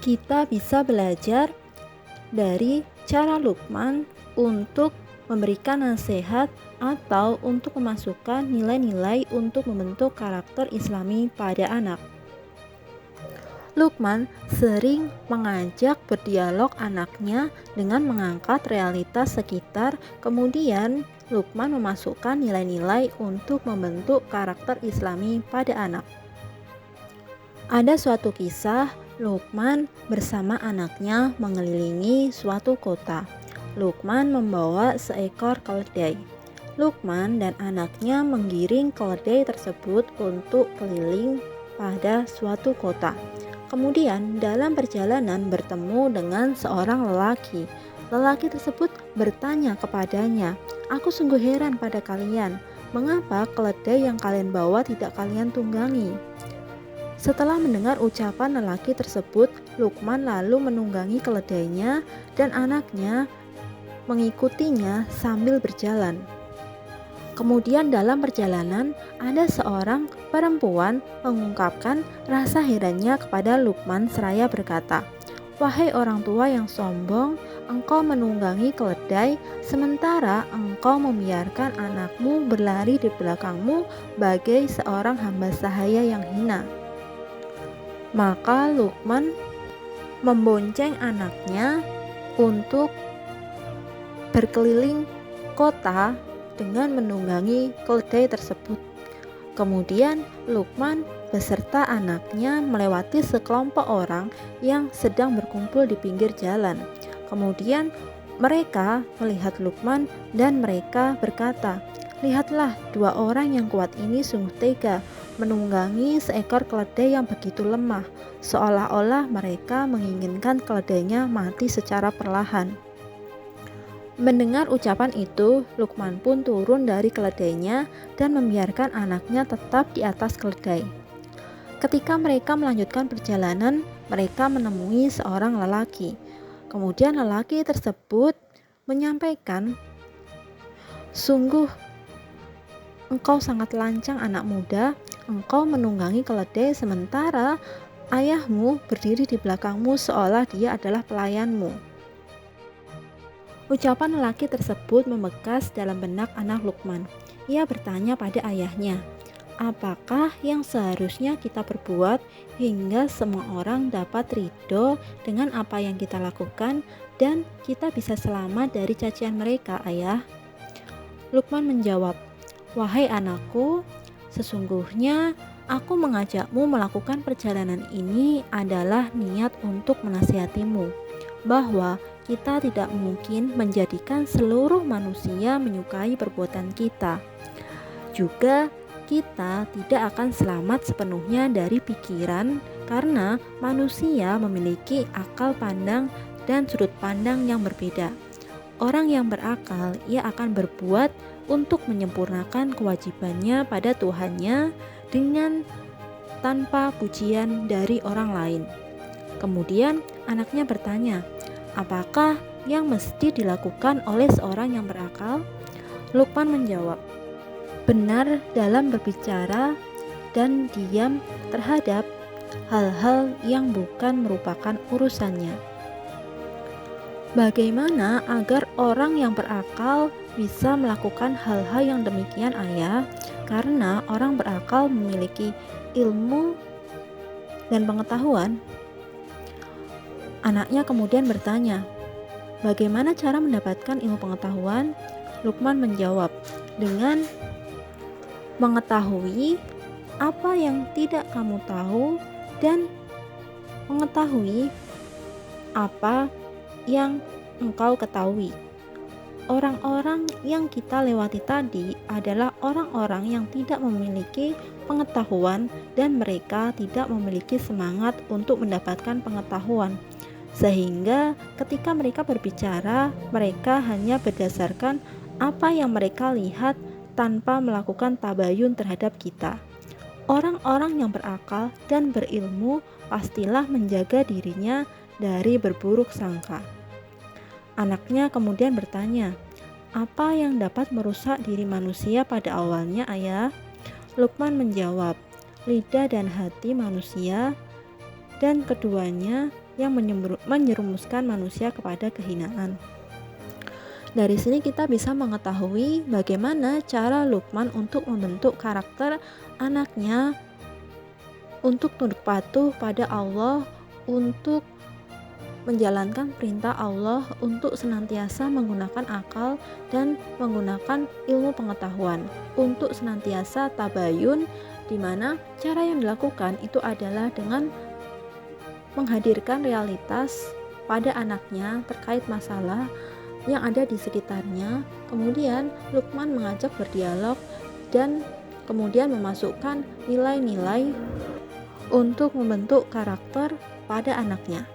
Kita bisa belajar dari cara Lukman untuk memberikan nasihat atau untuk memasukkan nilai-nilai untuk membentuk karakter Islami pada anak. Lukman sering mengajak berdialog anaknya dengan mengangkat realitas sekitar, kemudian Lukman memasukkan nilai-nilai untuk membentuk karakter Islami pada anak. Ada suatu kisah Lukman bersama anaknya mengelilingi suatu kota. Lukman membawa seekor keledai. Lukman dan anaknya menggiring keledai tersebut untuk keliling pada suatu kota. Kemudian dalam perjalanan bertemu dengan seorang lelaki. Lelaki tersebut bertanya kepadanya, "Aku sungguh heran pada kalian, mengapa keledai yang kalian bawa tidak kalian tunggangi?" Setelah mendengar ucapan lelaki tersebut, Lukman lalu menunggangi keledainya dan anaknya mengikutinya sambil berjalan. Kemudian dalam perjalanan, ada seorang perempuan mengungkapkan rasa herannya kepada Lukman seraya berkata, "Wahai orang tua yang sombong, engkau menunggangi keledai sementara engkau membiarkan anakmu berlari di belakangmu bagai seorang hamba sahaya yang hina." Maka Lukman membonceng anaknya untuk berkeliling kota dengan menunggangi keledai tersebut. Kemudian Lukman beserta anaknya melewati sekelompok orang yang sedang berkumpul di pinggir jalan. Kemudian mereka melihat Lukman dan mereka berkata, "Lihatlah, dua orang yang kuat ini sungguh tega menunggangi seekor keledai yang begitu lemah, seolah-olah mereka menginginkan keledainya mati secara perlahan." Mendengar ucapan itu, Lukman pun turun dari keledainya dan membiarkan anaknya tetap di atas keledai. Ketika mereka melanjutkan perjalanan, mereka menemui seorang lelaki. Kemudian lelaki tersebut menyampaikan, "Sungguh engkau sangat lancang anak muda, engkau menunggangi keledai sementara ayahmu berdiri di belakangmu seolah dia adalah pelayanmu." Ucapan lelaki tersebut membekas dalam benak anak Lukman. Ia bertanya pada ayahnya, "Apakah yang seharusnya kita perbuat hingga semua orang dapat ridho dengan apa yang kita lakukan dan kita bisa selamat dari cacian mereka, ayah?" Lukman menjawab, "Wahai anakku, sesungguhnya aku mengajakmu melakukan perjalanan ini adalah niat untuk menasihatimu, bahwa kita tidak mungkin menjadikan seluruh manusia menyukai perbuatan kita. Juga kita tidak akan selamat sepenuhnya dari pikiran karena manusia memiliki akal pandang dan sudut pandang yang berbeda. Orang yang berakal, ia akan berbuat untuk menyempurnakan kewajibannya pada Tuhannya dengan tanpa pujian dari orang lain." Kemudian anaknya bertanya, "Apakah yang mesti dilakukan oleh seorang yang berakal?" Lukman menjawab, "Benar dalam berbicara dan diam terhadap hal-hal yang bukan merupakan urusannya." Bagaimana agar orang yang berakal bisa melakukan hal-hal yang demikian, ayah? Karena orang berakal memiliki ilmu dan pengetahuan. Anaknya kemudian bertanya, "Bagaimana cara mendapatkan ilmu pengetahuan?" Lukman menjawab, "Dengan mengetahui apa yang tidak kamu tahu dan mengetahui apa yang engkau ketahui." Orang-orang yang kita lewati tadi adalah orang-orang yang tidak memiliki pengetahuan dan mereka tidak memiliki semangat untuk mendapatkan pengetahuan. Sehingga ketika mereka berbicara, mereka hanya berdasarkan apa yang mereka lihat tanpa melakukan tabayun terhadap kita. Orang-orang yang berakal dan berilmu pastilah menjaga dirinya dari berburuk sangka. Anaknya kemudian bertanya, "Apa yang dapat merusak diri manusia pada awalnya, ayah?" Lukman menjawab, "Lidah dan hati manusia, dan keduanya yang menyerumuskan manusia kepada kehinaan. Dari sini kita bisa mengetahui bagaimana cara Luqman untuk membentuk karakter anaknya untuk tunduk patuh pada Allah, untuk menjalankan perintah Allah, untuk senantiasa menggunakan akal dan menggunakan ilmu pengetahuan, untuk senantiasa tabayun, di mana cara yang dilakukan itu adalah dengan menghadirkan realitas pada anaknya terkait masalah yang ada di sekitarnya. Kemudian Luqman mengajak berdialog dan kemudian memasukkan nilai-nilai untuk membentuk karakter pada anaknya.